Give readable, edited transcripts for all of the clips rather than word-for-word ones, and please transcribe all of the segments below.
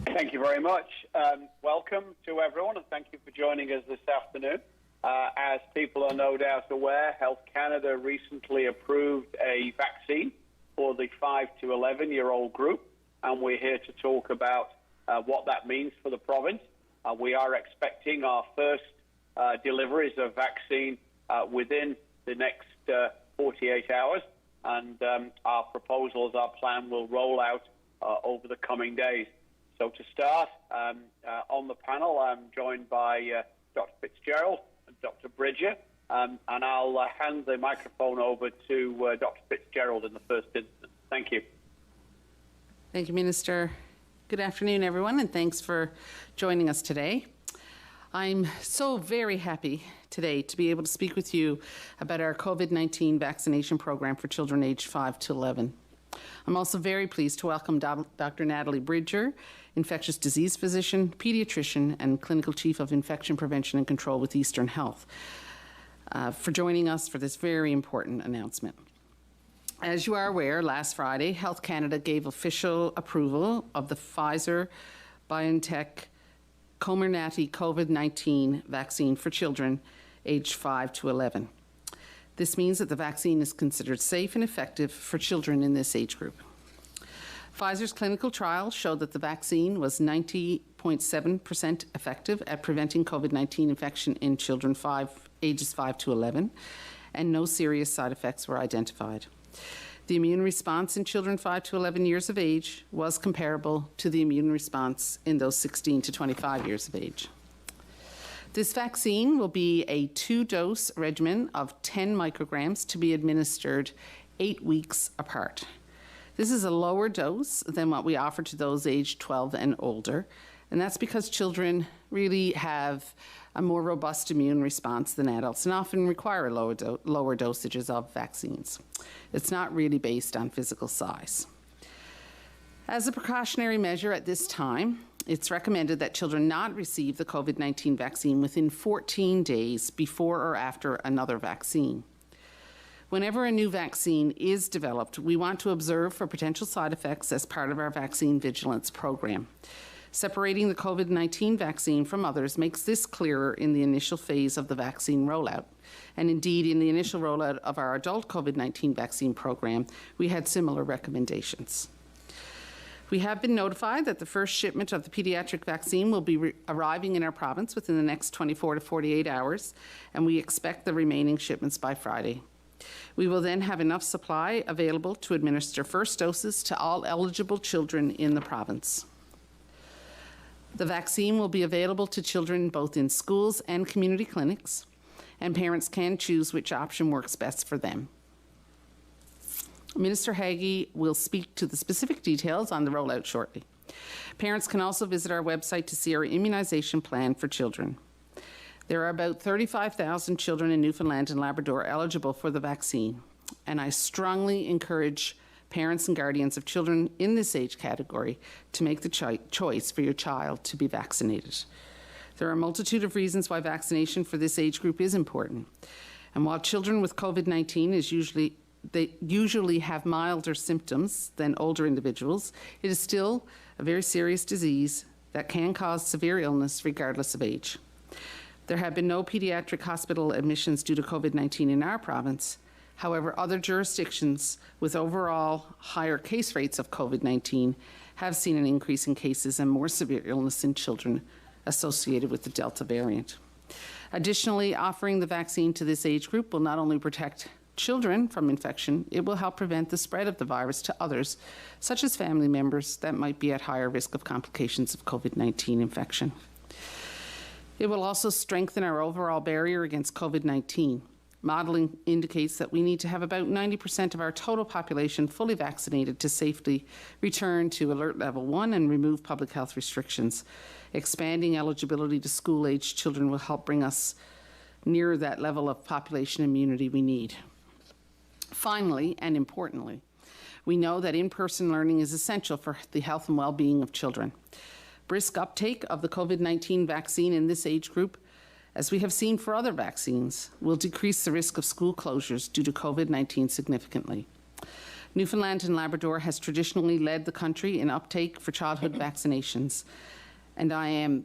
Thank you very much. Welcome to everyone, and thank you for joining us this afternoon. As people are no doubt aware, Health Canada recently approved a vaccine for the 5 to 11-year-old group, and we're here to talk about what that means for the province. We are expecting our first deliveries of vaccine within the next 48 hours, and our proposals, our plan will roll out over the coming days. So to start, on the panel, I'm joined by Dr. Fitzgerald and Dr. Bridger, and I'll hand the microphone over to Dr. Fitzgerald in the first instance. Thank you. Thank you, Minister. Good afternoon, everyone, and thanks for joining us today. I'm so very happy today to be able to speak with you about our COVID-19 vaccination program for children aged 5 to 11. I'm also very pleased to welcome Dr. Natalie Bridger, infectious disease physician, pediatrician, and clinical chief of infection prevention and control with Eastern Health, for joining us for this very important announcement. As you are aware, last Friday, Health Canada gave official approval of the Pfizer-BioNTech Comirnaty COVID-19 vaccine for children aged 5 to 11. This means that the vaccine is considered safe and effective for children in this age group. Pfizer's clinical trial showed that the vaccine was 90.7% effective at preventing COVID-19 infection in children ages 5 to 11, and no serious side effects were identified. The immune response in children 5 to 11 years of age was comparable to the immune response in those 16 to 25 years of age. This vaccine will be a 2-dose regimen of 10 micrograms to be administered 8 weeks apart. This is a lower dose than what we offer to those aged 12 and older, and that's because children really have a more robust immune response than adults and often require lower dosages of vaccines. It's not really based on physical size. As a precautionary measure at this time, it's recommended that children not receive the COVID-19 vaccine within 14 days before or after another vaccine. Whenever a new vaccine is developed, we want to observe for potential side effects as part of our vaccine vigilance program. Separating the COVID-19 vaccine from others makes this clearer in the initial phase of the vaccine rollout. And indeed, in the initial rollout of our adult COVID-19 vaccine program, we had similar recommendations. We have been notified that the first shipment of the pediatric vaccine will be arriving in our province within the next 24 to 48 hours, and we expect the remaining shipments by Friday. We will then have enough supply available to administer first doses to all eligible children in the province. The vaccine will be available to children both in schools and community clinics, and parents can choose which option works best for them. Minister Haggie will speak to the specific details on the rollout shortly. Parents can also visit our website to see our immunization plan for children. There are about 35,000 children in Newfoundland and Labrador eligible for the vaccine, and I strongly encourage parents and guardians of children in this age category to make the choice for your child to be vaccinated. There are a multitude of reasons why vaccination for this age group is important, and while children with COVID-19 they usually have milder symptoms than older individuals, it is still a very serious disease that can cause severe illness regardless of age. There have been no pediatric hospital admissions due to COVID-19 in our province. However, other jurisdictions with overall higher case rates of COVID-19 have seen an increase in cases and more severe illness in children associated with the Delta variant. Additionally, offering the vaccine to this age group will not only protect children from infection, it will help prevent the spread of the virus to others, such as family members that might be at higher risk of complications of COVID-19 infection. It will also strengthen our overall barrier against COVID-19. Modeling indicates that we need to have about 90% of our total population fully vaccinated to safely return to Alert Level 1 and remove public health restrictions. Expanding eligibility to school-aged children will help bring us nearer that level of population immunity we need. Finally, and importantly, we know that in-person learning is essential for the health and well-being of children. Brisk uptake of the COVID-19 vaccine in this age group, as we have seen for other vaccines, will decrease the risk of school closures due to COVID-19 significantly. Newfoundland and Labrador has traditionally led the country in uptake for childhood vaccinations, and I am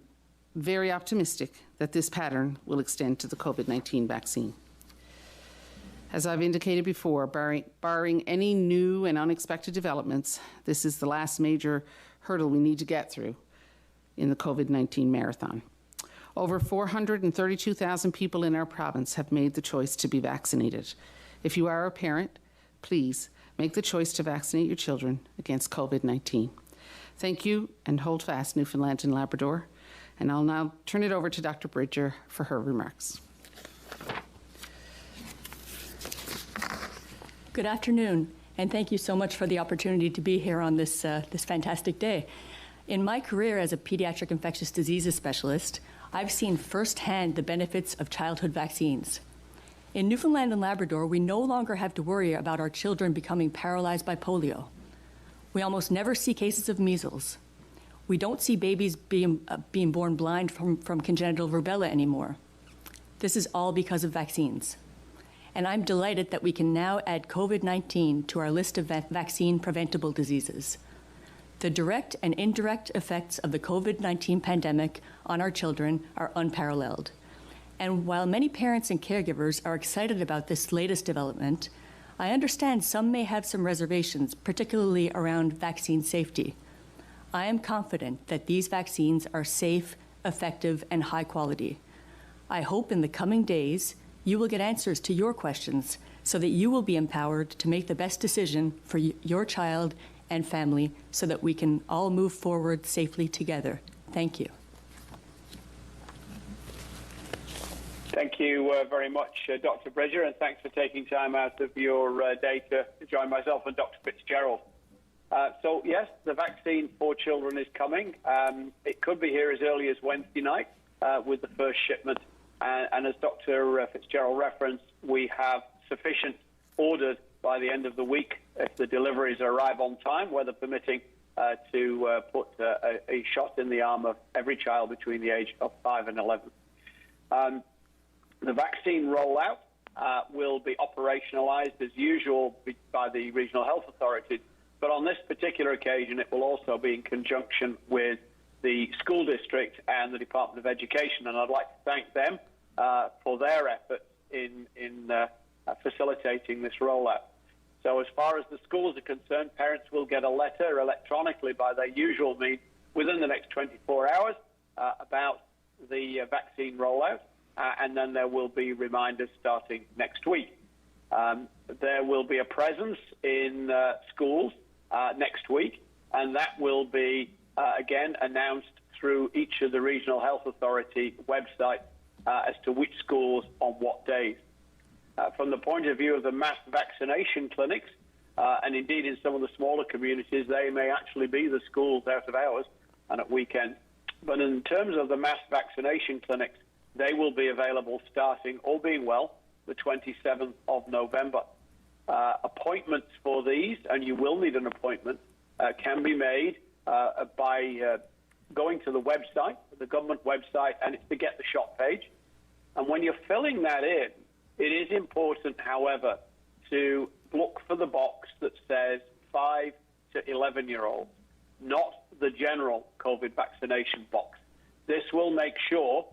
very optimistic that this pattern will extend to the COVID-19 vaccine. As I've indicated before, barring any new and unexpected developments, this is the last major hurdle we need to get through in the COVID-19 marathon. Over 432,000 people in our province have made the choice to be vaccinated. If you are a parent, please make the choice to vaccinate your children against COVID-19. Thank you, and hold fast, Newfoundland and Labrador. And I'll now turn it over to Dr. Bridger for her remarks. Good afternoon, and thank you so much for the opportunity to be here on this fantastic day. In my career as a pediatric infectious diseases specialist, I've seen firsthand the benefits of childhood vaccines. In Newfoundland and Labrador, we no longer have to worry about our children becoming paralyzed by polio. We almost never see cases of measles. We don't see babies being born blind from congenital rubella anymore. This is all because of vaccines. And I'm delighted that we can now add COVID-19 to our list of vaccine-preventable diseases. The direct and indirect effects of the COVID-19 pandemic on our children are unparalleled. And while many parents and caregivers are excited about this latest development, I understand some may have some reservations, particularly around vaccine safety. I am confident that these vaccines are safe, effective, and high quality. I hope in the coming days you will get answers to your questions so that you will be empowered to make the best decision for your child and family so that we can all move forward safely together. Thank you. Thank you very much, Dr. Bridger, and thanks for taking time out of your day to join myself and Dr. Fitzgerald. So, yes, the vaccine for children is coming. It could be here as early as Wednesday night with the first shipment. And as Dr. Fitzgerald referenced, we have sufficient ordered by the end of the week if the deliveries arrive on time, weather permitting, to put a shot in the arm of every child between the age of 5 and 11. The vaccine rollout will be operationalized as usual by the regional health authorities, but on this particular occasion it will also be in conjunction with the school district and the Department of Education, and I'd like to thank them for their efforts in facilitating this rollout. So as far as the schools are concerned, parents will get a letter electronically by their usual means within the next 24 hours about the vaccine rollout, and then there will be reminders starting next week. There will be a presence in schools next week, and that will be again announced through each of the regional health authority websites as to which schools on what days. From the point of view of the mass vaccination clinics, and indeed in some of the smaller communities, they may actually be the schools out of hours and at weekends. But in terms of the mass vaccination clinics, they will be available starting, all being well, the 27th of November. Appointments for these, and you will need an appointment, can be made by going to the website, the government website, and it's the Get the Shot page. And when you're filling that in, it is important, however, to look for the box that says 5 to 11-year-olds, not the general COVID vaccination box. This will make sure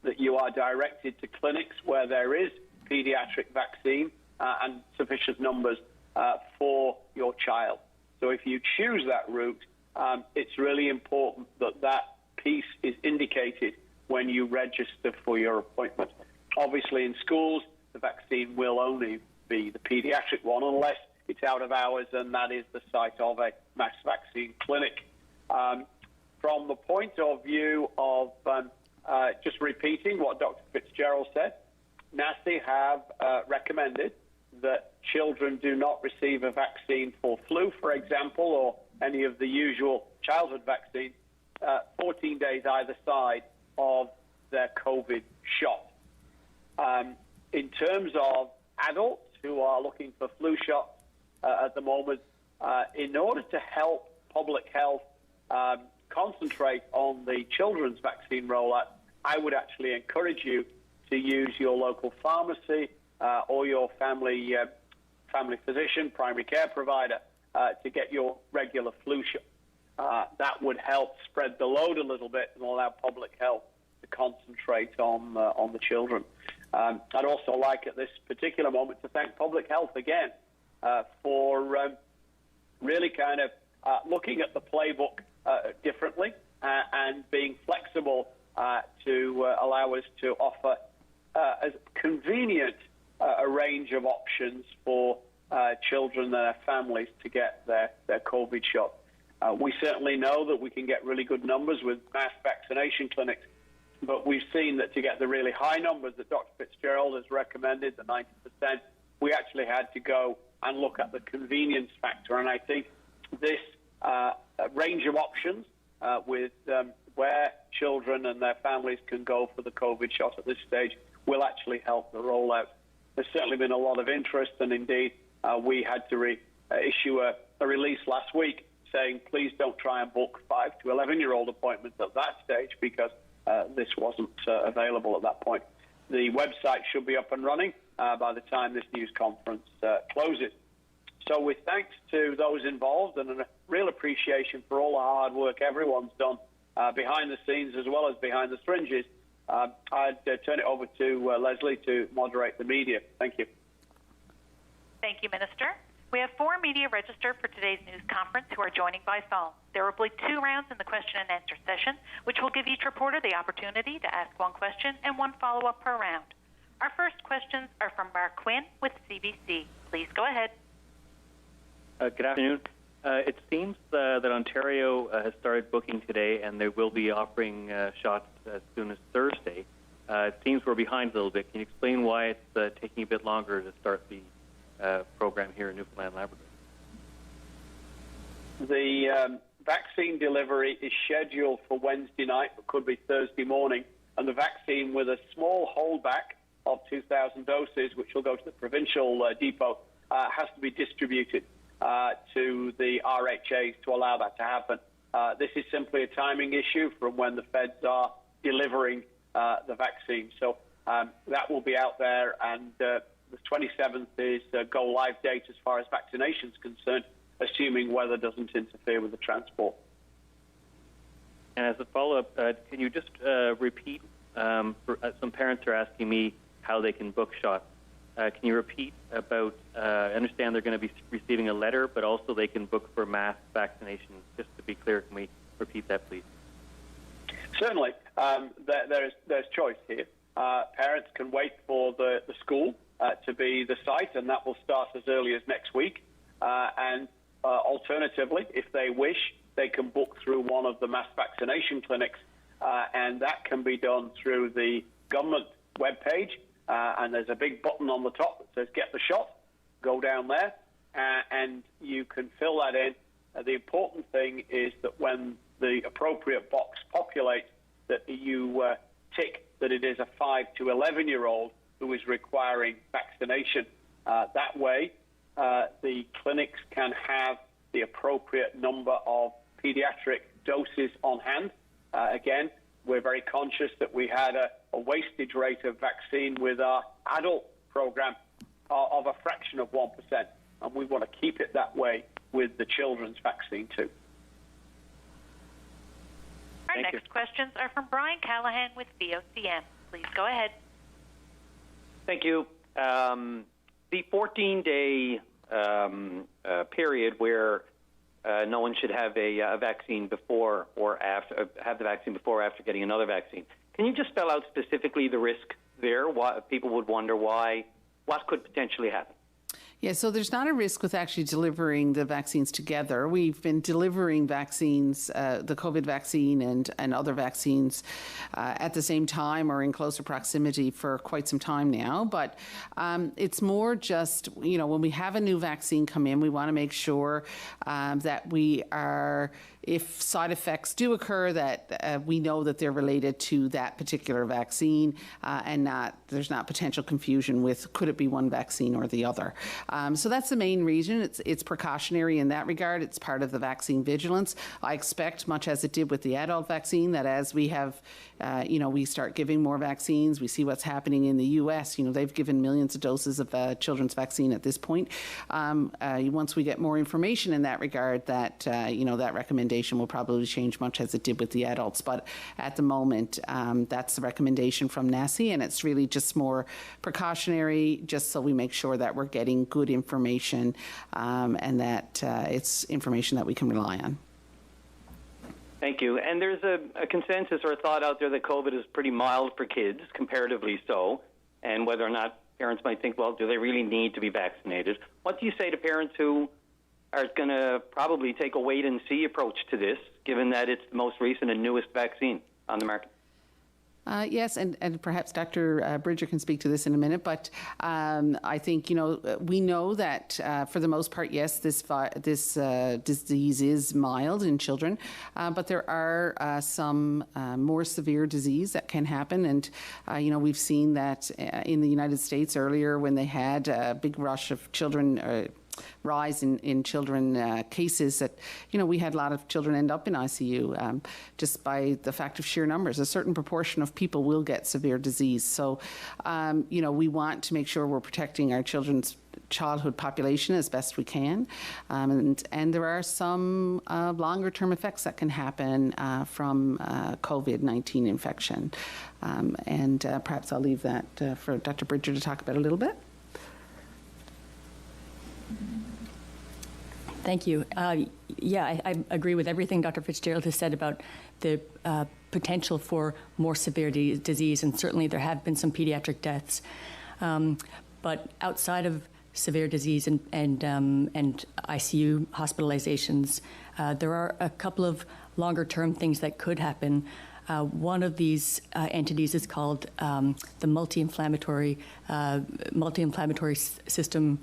that you are directed to clinics where there is pediatric vaccine and sufficient numbers for your child. So if you choose that route, it's really important that that piece is indicated when you register for your appointment. Obviously, in schools, the vaccine will only be the pediatric one unless it's out of hours, and that is the site of a mass vaccine clinic. From the point of view of just repeating what Dr. Fitzgerald said, NACI have recommended that children do not receive a vaccine for flu, for example, or any of the usual childhood vaccines, 14 days either side of their COVID shot. In terms of adults who are looking for flu shots at the moment, in order to help public health concentrate on the children's vaccine rollout, I would actually encourage you to use your local pharmacy or your family family physician, primary care provider, to get your regular flu shot. That would help spread the load a little bit and allow public health to concentrate on the children. I'd also like at this particular moment to thank public health again for really kind of looking at the playbook differently and being flexible to allow us to offer as convenient a range of options for children and their families to get their COVID shot. We certainly know that we can get really good numbers with mass vaccination clinics, but we've seen that to get the really high numbers that Dr. Fitzgerald has recommended, the 90%, we actually had to go and look at the convenience factor. And I think this range of options with where children and their families can go for the COVID shot at this stage will actually help the rollout. There's certainly been a lot of interest, and indeed we had to issue a release last week saying please don't try and book 5 to 11-year-old appointments at that stage because this wasn't available at that point. The website should be up and running by the time this news conference closes. So with thanks to those involved and a real appreciation for all the hard work everyone's done behind the scenes as well as behind the syringes, I'd turn it over to Leslie to moderate the media. Thank you. Thank you, Minister. We have 4 media registered for today's news conference who are joining by phone. There will be 2 rounds in the question and answer session, which will give each reporter the opportunity to ask 1 question and 1 follow-up per round. Our first questions are from Mark Quinn with CBC. Please go ahead. Good afternoon. It seems that Ontario has started booking today, and they will be offering shots as soon as Thursday. It seems we're behind a little bit. Can you explain why it's taking a bit longer to start the program here in Newfoundland, Labrador? The vaccine delivery is scheduled for Wednesday night, but could be Thursday morning, and the vaccine with a small holdback of 2,000 doses, which will go to the provincial depot, has to be distributed to the RHAs to allow that to happen. This is simply a timing issue from when the feds are delivering the vaccine. So that will be out there, and the 27th is go-live date as far as vaccination is concerned, assuming weather doesn't interfere with the transport. And as a follow-up, can you just repeat, some parents are asking me how they can book shots. Can you repeat about, I understand they're going to be receiving a letter, but also they can book for mass vaccinations. Just to be clear, can we repeat that, please? Certainly. There's choice here. Parents can wait for the school to be the site, and that will start as early as next week. And alternatively, if they wish, they can book through one of the mass vaccination clinics, and that can be done through the government webpage. And there's a big button on the top that says "Get the shot." Go down there, and you can fill that in. The important thing is that when the appropriate box populates, that you tick that it is a 5 to 11-year-old who is requiring vaccination. That way, the clinics can have the appropriate number of pediatric doses on hand. Again, we're very conscious that we had a wastage rate of vaccine with our adult program of a fraction of 1%, and we want to keep it that way with the children's vaccine too. Our next questions are from Brian Callahan with VOCM. Please go ahead. Thank you. The 14-day period where no one should have a vaccine before or after, have the vaccine before or after getting another vaccine. Can you just spell out specifically the risk there? Why, people would wonder why, what could potentially happen? Yeah, so there's not a risk with actually delivering the vaccines together. We've been delivering vaccines, the COVID vaccine and other vaccines at the same time or in closer proximity for quite some time now. But it's more just, you know, when we have a new vaccine come in, we want to make sure that we are, if side effects do occur, that we know that they're related to that particular vaccine and there's not potential confusion with could it be one vaccine or the other. So that's the main reason. It's precautionary in that regard. It's part of the vaccine vigilance. I expect, much as it did with the adult vaccine, that as we have, we start giving more vaccines, we see what's happening in the U.S. They've given millions of doses of children's vaccine at this point. Once we get more information in that regard, that that recommendation will probably change much as it did with the adults. But at the moment, that's the recommendation from NACI, and it's really just more precautionary, just so we make sure that we're getting good information and that it's information that we can rely on. Thank you. And there's a consensus or a thought out there that COVID is pretty mild for kids, comparatively so, and whether or not parents might think, well, do they really need to be vaccinated? What do you say to parents who are going to probably take a wait-and-see approach to this, given that it's the most recent and newest vaccine on the market? Yes, and perhaps Dr. Bridger can speak to this in a minute, but I think, we know that for the most part, yes, this disease is mild in children, but there are some more severe disease that can happen. And, we've seen that in the United States earlier when they had a big rush of children, rise in children cases that, we had a lot of children end up in ICU just by the fact of sheer numbers. A certain proportion of people will get severe disease. So, we want to make sure we're protecting our childhood population as best we can. And there are some longer-term effects that can happen from COVID-19 infection. And perhaps I'll leave that for Dr. Bridger to talk about a little bit. Thank you. I agree with everything Dr. Fitzgerald has said about the potential for more severe disease, and certainly there have been some pediatric deaths. But outside of severe disease and ICU hospitalizations, there are a couple of longer-term things that could happen. One of these entities is called the multi-inflammatory system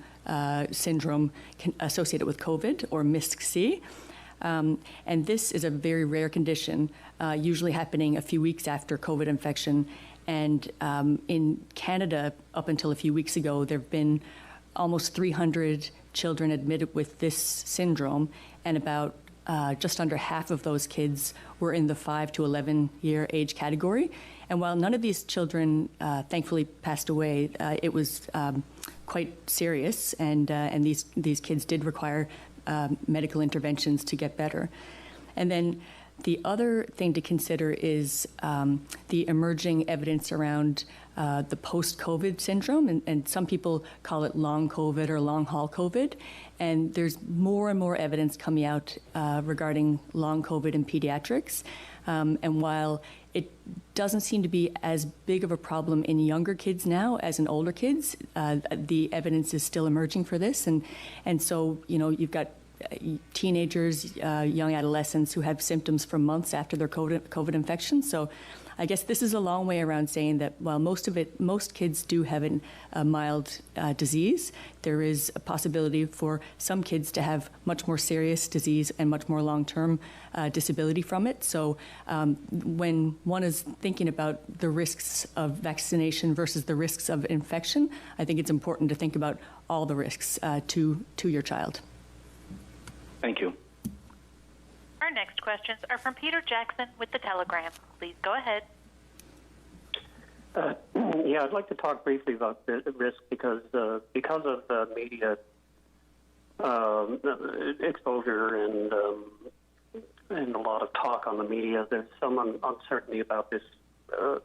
syndrome associated with COVID, or MISC-C. And this is a very rare condition, usually happening a few weeks after COVID infection. And in Canada, up until a few weeks ago, there have been almost 300 children admitted with this syndrome, and about just under half of those kids were in the 5 to 11 year age category. And while none of these children thankfully passed away, it was quite serious, and these kids did require medical interventions to get better. And then the other thing to consider is the emerging evidence around the post-COVID syndrome, and some people call it long COVID or long haul COVID. And there's more and more evidence coming out regarding long COVID in pediatrics. And while it doesn't seem to be as big of a problem in younger kids now as in older kids, the evidence is still emerging for this. And so, you've got teenagers, young adolescents who have symptoms for months after their COVID infection. So I guess this is a long way around saying that while most kids do have a mild disease, there is a possibility for some kids to have much more serious disease and much more long-term disability from it. So when one is thinking about the risks of vaccination versus the risks of infection, I think it's important to think about all the risks to your child. Thank you. Our next questions are from Peter Jackson with The Telegram. Please go ahead. I'd like to talk briefly about the risk because of media exposure and a lot of talk on the media. There's some uncertainty about this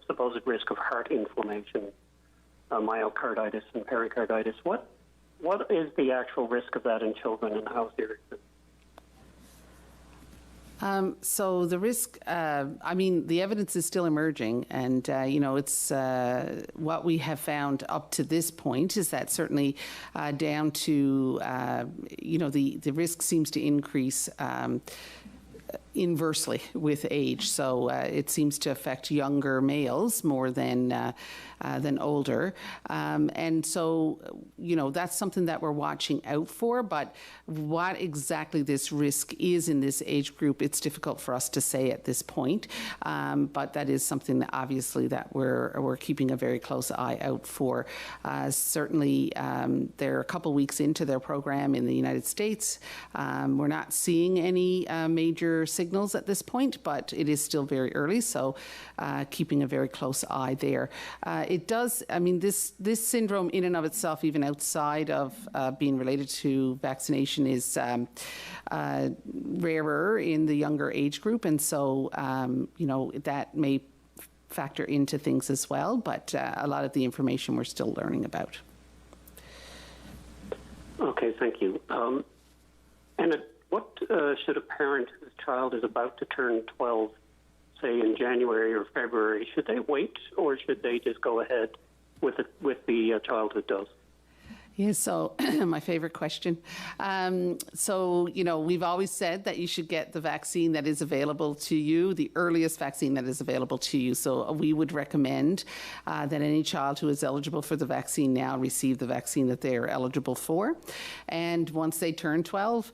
supposed risk of heart inflammation, myocarditis and pericarditis. What is the actual risk of that in children, and how serious is it? So the risk, the evidence is still emerging, and, it's what we have found up to this point is that certainly down to, the risk seems to increase inversely with age. So it seems to affect younger males more than older. And so, that's something that we're watching out for. But what exactly this risk is in this age group, it's difficult for us to say at this point. But that is something that obviously that we're keeping a very close eye out for. Certainly, they're a couple weeks into their program in the United States. We're not seeing any major signals at this point, but it is still very early, so keeping a very close eye there. It does, this syndrome in and of itself, even outside of being related to vaccination, is rarer in the younger age group, and so, that may factor into things as well, but a lot of the information we're still learning about. Okay, thank you. And what should a parent whose child is about to turn 12, say in January or February, should they wait or should they just go ahead with the child who does? Yeah, so my favorite question. We've always said that you should get the vaccine that is available to you, the earliest vaccine that is available to you. So we would recommend that any child who is eligible for the vaccine now receive the vaccine that they are eligible for. And once they turn 12,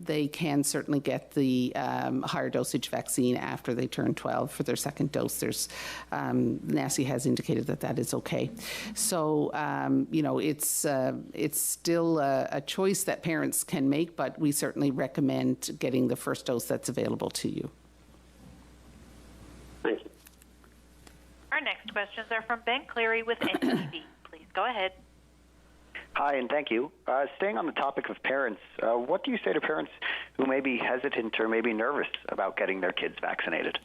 they can certainly get the higher dosage vaccine after they turn 12 for their second dose. There's NACI has indicated that that is okay. So, it's still a choice that parents can make, but we certainly recommend getting the first dose that's available to you. Thank you. Our next questions are from Ben Cleary with NTV. Please go ahead. Hi, and thank you. Staying on the topic of parents, what do you say to parents who may be hesitant or maybe nervous about getting their kids vaccinated?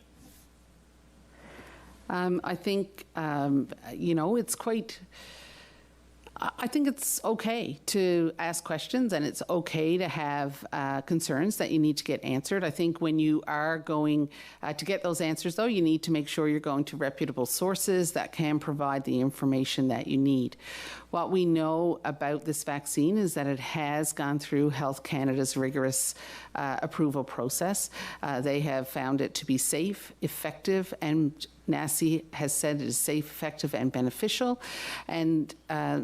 I think, it's quite... I think it's okay to ask questions, and it's okay to have concerns that you need to get answered. I think when you are going to get those answers, though, you need to make sure you're going to reputable sources that can provide the information that you need. What we know about this vaccine is that it has gone through Health Canada's rigorous approval process. They have found it to be safe, effective, and NACI has said it is safe, effective, and beneficial. And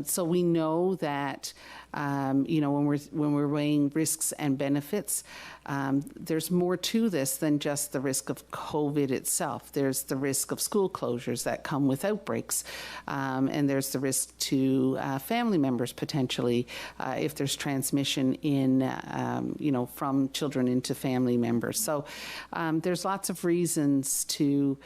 so we know that, when we're weighing risks and benefits, there's more to this than just the risk of COVID itself. There's the risk of school closures that come with outbreaks, and there's the risk to family members potentially if there's transmission in, from children into family members. So there's lots of reasons to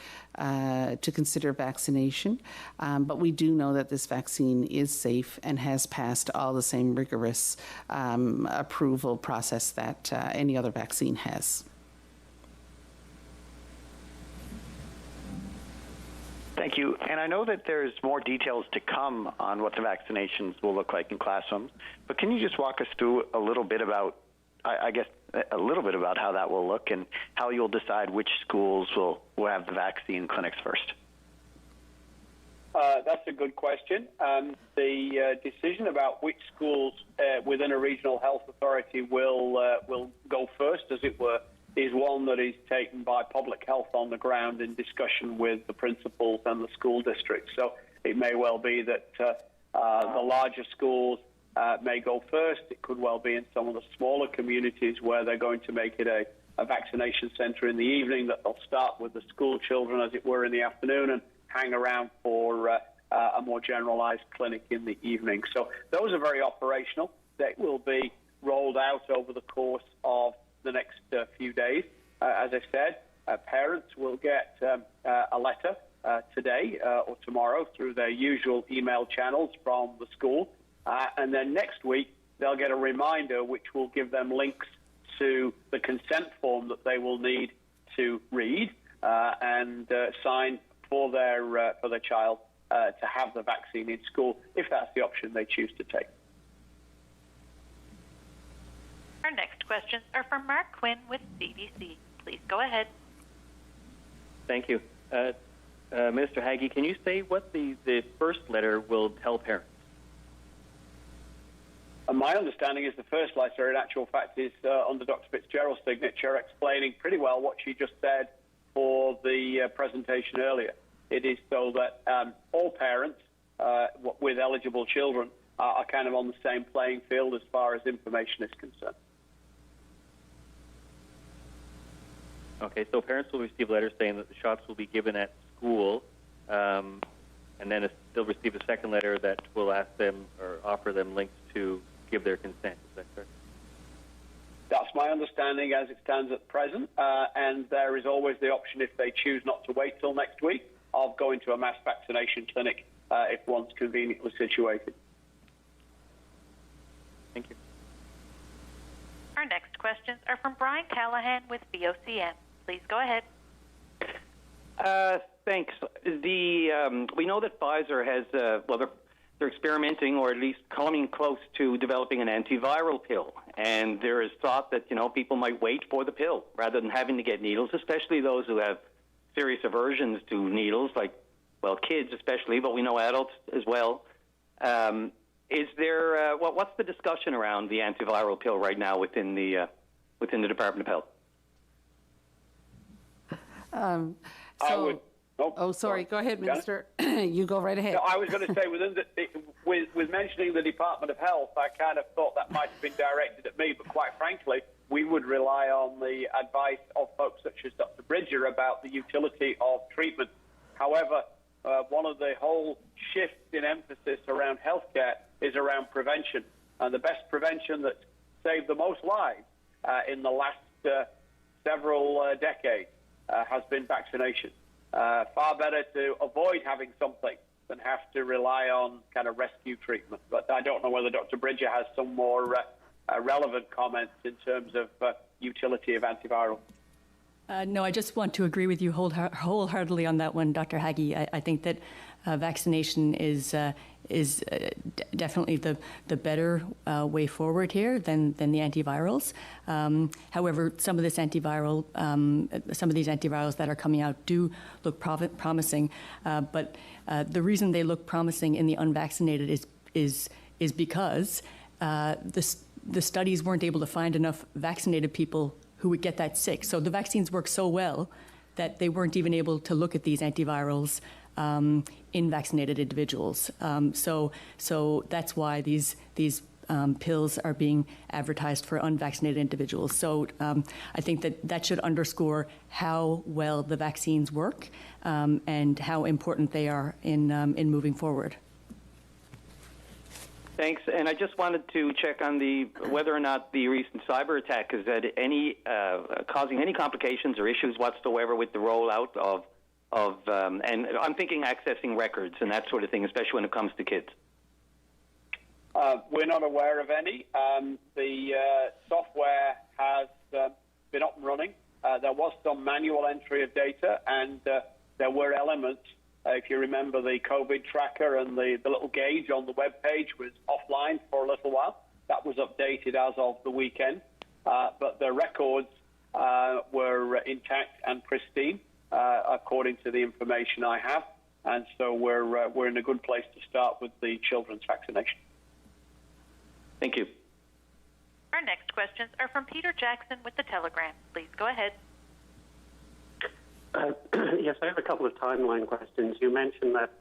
consider vaccination, but we do know that this vaccine is safe and has passed all the same rigorous approval process that any other vaccine has. Thank you. And I know that there's more details to come on what the vaccinations will look like in classrooms, but can you just walk us through a little bit about, a little bit about how that will look and how you'll decide which schools will have the vaccine clinics first? That's a good question. The decision about which schools within a regional health authority will go first, as it were, is one that is taken by public health on the ground in discussion with the principals and the school districts. So it may well be that the larger schools may go first. It could well be in some of the smaller communities where they're going to make it a vaccination centre in the evening, that they'll start with the school children, as it were, in the afternoon and hang around for a more generalised clinic in the evening. So those are very operational. They will be rolled out over the course of the next few days. As I said, parents will get a letter today or tomorrow through their usual email channels from the school. And then next week, they'll get a reminder which will give them links to the consent form that they will need to read and sign for their child to have the vaccine in school, if that's the option they choose to take. Our next questions are from Mark Quinn with CBC. Please go ahead. Thank you. Minister Haggie, can you say what the first letter will tell parents? And my understanding is the first letter, in actual fact, is under Dr. Fitzgerald's signature, explaining pretty well what she just said for the presentation earlier. It is so that all parents with eligible children are kind of on the same playing field as far as information is concerned. Okay, so parents will receive letters saying that the shots will be given at school, and then they'll receive a second letter that will ask them or offer them links to give their consent. Is that correct? That's my understanding as it stands at present, and there is always the option, if they choose not to wait till next week, of going to a mass vaccination clinic if one's conveniently situated. Thank you. Our next questions are from Brian Callahan with VOCM. Please go ahead. Thanks. We know that Pfizer has, they're experimenting, or at least coming close to developing an antiviral pill. And there is thought that, people might wait for the pill rather than having to get needles, especially those who have serious aversions to needles, like, kids especially, but we know adults as well. Is there, what's the discussion around the antiviral pill right now within the Department of Health? Sorry. Go ahead, Minister. You go right ahead. No, I was going to say, with mentioning the Department of Health, I kind of thought that might have been directed at me, but quite frankly, we would rely on the advice of folks such as Dr. Bridger about the utility of treatment. However, one of the whole shifts in emphasis around healthcare is around prevention. And the best prevention that's saved the most lives in the last several decades has been vaccination. Far better to avoid having something than have to rely on kind of rescue treatment. But I don't know whether Dr. Bridger has some more relevant comments in terms of utility of antiviral. No, I just want to agree with you wholeheartedly on that one, Dr. Haggie. I think that vaccination is definitely the better way forward here than the antivirals. However, some of these antivirals that are coming out do look promising, but the reason they look promising in the unvaccinated is because the studies weren't able to find enough vaccinated people who would get that sick. So the vaccines work so well that they weren't even able to look at these antivirals in vaccinated individuals. So that's why these pills are being advertised for unvaccinated individuals. So I think that should underscore how well the vaccines work and how important they are in moving forward. Thanks. And I just wanted to check on whether or not the recent cyber attack has had any causing any complications or issues whatsoever with the rollout of and I'm thinking accessing records and that sort of thing, especially when it comes to kids. We're not aware of any. The software has been up and running. There was some manual entry of data, and there were elements. If you remember, the COVID tracker and the little gauge on the web page was offline for a little while. That was updated as of the weekend. But the records were intact and pristine, according to the information I have. And so we're in a good place to start with the children's vaccination. Thank you. Our next questions are from Peter Jackson with The Telegram. Please go ahead. Yes, I have a couple of timeline questions. You mentioned that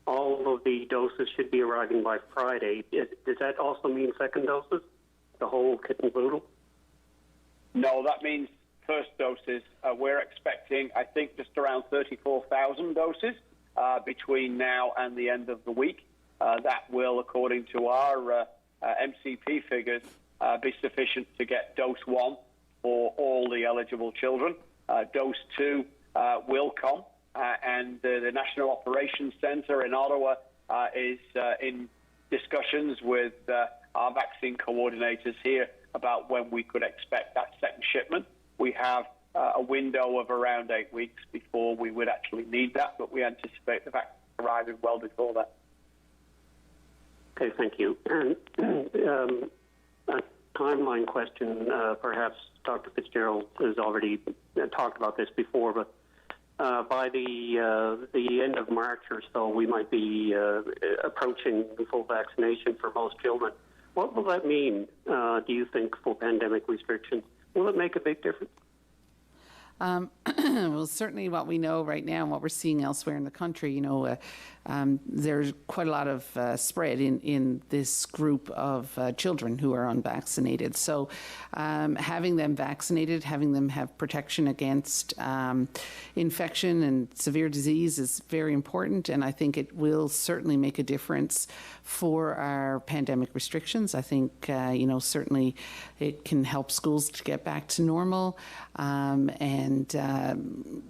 all of the doses should be arriving by Friday. Does that also mean second doses, the whole kit and caboodle? No, that means first doses. We're expecting, I think, just around 34,000 doses between now and the end of the week. That will, according to our MCP figures, be sufficient to get dose 1 for all the eligible children. Dose 2 will come, and the National Operations Centre in Ottawa is in discussions with our vaccine coordinators here about when we could expect that second shipment. We have a window of around 8 weeks before we would actually need that, but we anticipate the vaccine arriving well before that. Okay, thank you. And a timeline question, perhaps Dr. Fitzgerald has already talked about this before, but by the end of March or so, we might be approaching full vaccination for most children. What will that mean, do you think, for pandemic restrictions? Will it make a big difference? Well, certainly what we know right now and what we're seeing elsewhere in the country, there's quite a lot of spread in this group of children who are unvaccinated. So having them vaccinated, having them have protection against infection and severe disease is very important, and I think it will certainly make a difference for our pandemic restrictions. I think, certainly it can help schools to get back to normal, and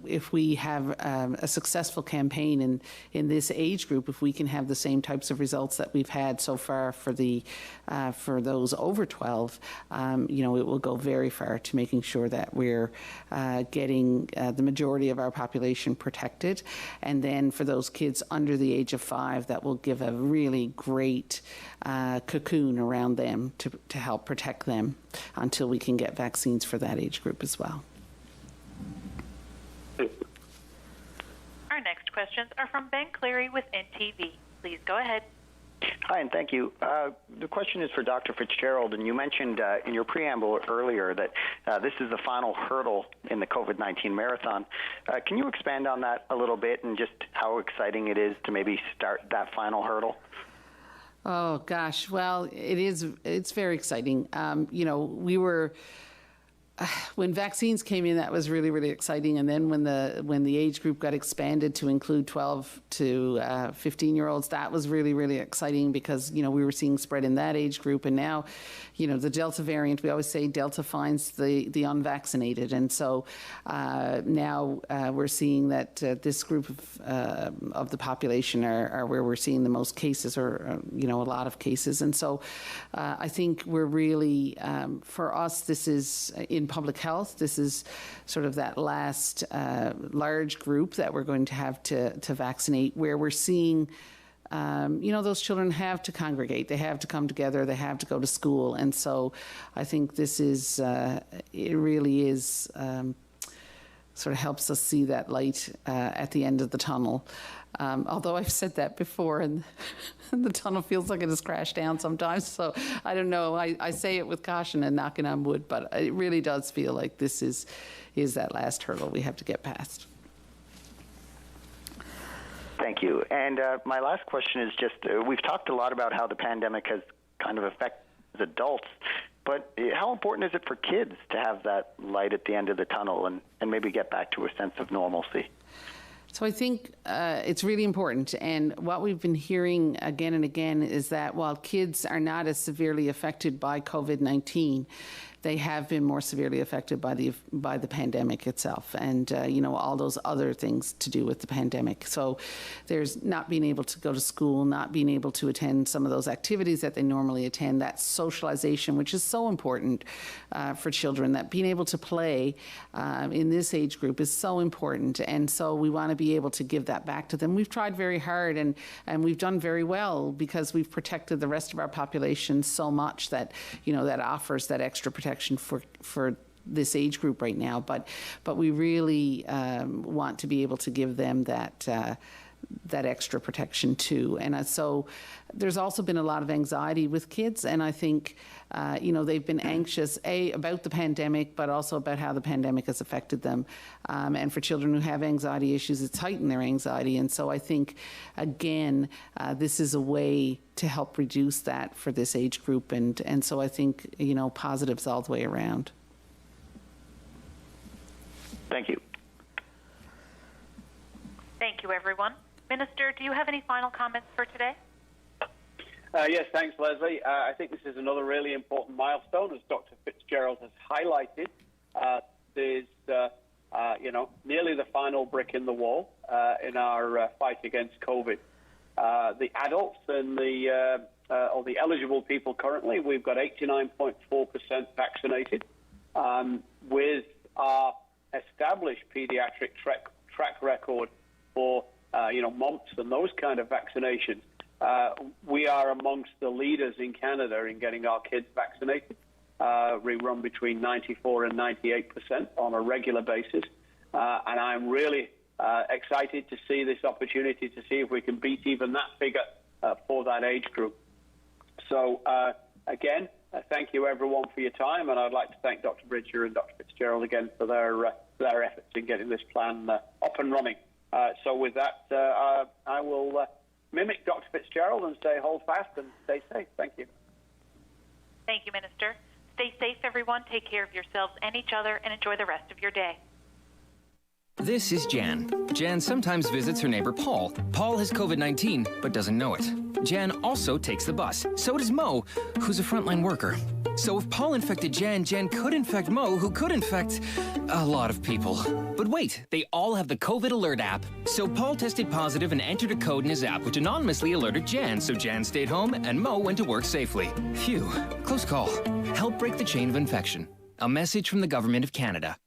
if we have a successful campaign in this age group, if we can have the same types of results that we've had so far for those over 12, it will go very far to making sure that we're getting the majority of our population protected. And then for those kids under the age of 5, that will give a really great cocoon around them to help protect them until we can get vaccines for that age group as well. Our next questions are from Ben Cleary with NTV. Please go ahead. Hi, and thank you. The question is for Dr. Fitzgerald, and you mentioned in your preamble earlier that this is the final hurdle in the COVID-19 marathon. Can you expand on that a little bit and just how exciting it is to maybe start that final hurdle? Oh, gosh. Well, it's very exciting. We were... when vaccines came in, that was really, really exciting. And then when the age group got expanded to include 12 to 15-year-olds, that was really, really exciting because, we were seeing spread in that age group. And now, the Delta variant, we always say Delta finds the unvaccinated. And so now we're seeing that this group of the population are where we're seeing the most cases or, a lot of cases. And so I think we're really, for us, this is in public health. This is sort of that last large group that we're going to have to vaccinate, where we're seeing, those children have to congregate, they have to come together, they have to go to school. And so I think this is, it really is, sort of helps us see that light at the end of the tunnel. Although I've said that before, and the tunnel feels like it has crashed down sometimes. So I don't know. I say it with caution and knocking on wood, but it really does feel like this is that last hurdle we have to get past. Thank you. And my last question is just, we've talked a lot about how the pandemic has kind of affected adults, but how important is it for kids to have that light at the end of the tunnel and maybe get back to a sense of normalcy? So I think it's really important. And what we've been hearing again and again is that while kids are not as severely affected by COVID-19, they have been more severely affected by the pandemic itself, and all those other things to do with the pandemic. So there's not being able to go to school, not being able to attend some of those activities that they normally attend, that socialization, which is so important for children, that being able to play in this age group is so important. And so we want to be able to give that back to them. We've tried very hard, and we've done very well because we've protected the rest of our population so much that, that offers that extra protection for this age group right now, but we really want to be able to give them that extra protection too. And so there's also been a lot of anxiety with kids, and I think they've been anxious about the pandemic, but also about how the pandemic has affected them. And for children who have anxiety issues, it's heightened their anxiety. And so I think again, this is a way to help reduce that for this age group, and so I think positives all the way around. Thank you. Thank you, everyone. Minister, do you have any final comments for today? Yes, thanks, Leslie. I think this is another really important milestone, as Dr. Fitzgerald has highlighted. There's, nearly the final brick in the wall in our fight against COVID. The adults and or the eligible people currently, we've got 89.4% vaccinated. With our established pediatric track record for mumps and those kind of vaccinations, we are amongst the leaders in Canada in getting our kids vaccinated. We run between 94 and 98% on a regular basis, and I'm really excited to see this opportunity to see if we can beat even that figure for that age group. So again, thank you everyone for your time, and I'd like to thank Dr. Bridger and Dr. Fitzgerald again for their efforts in getting this plan up and running. So with that, I will mimic Dr. Fitzgerald and say hold fast and stay safe. Thank you. Thank you, Minister. Stay safe, everyone. Take care of yourselves and each other, and enjoy the rest of your day. This is Jan. Jan sometimes visits her neighbor Paul. Paul has COVID-19, but doesn't know it. Jan also takes the bus. So does Mo, who's a frontline worker. So if Paul infected Jan, Jan could infect Mo, who could infect a lot of people. But wait, they all have the COVID Alert app. So Paul tested positive and entered a code in his app, which anonymously alerted Jan. So Jan stayed home and Mo went to work safely. Phew, close call. Help break the chain of infection. A message from the Government of Canada.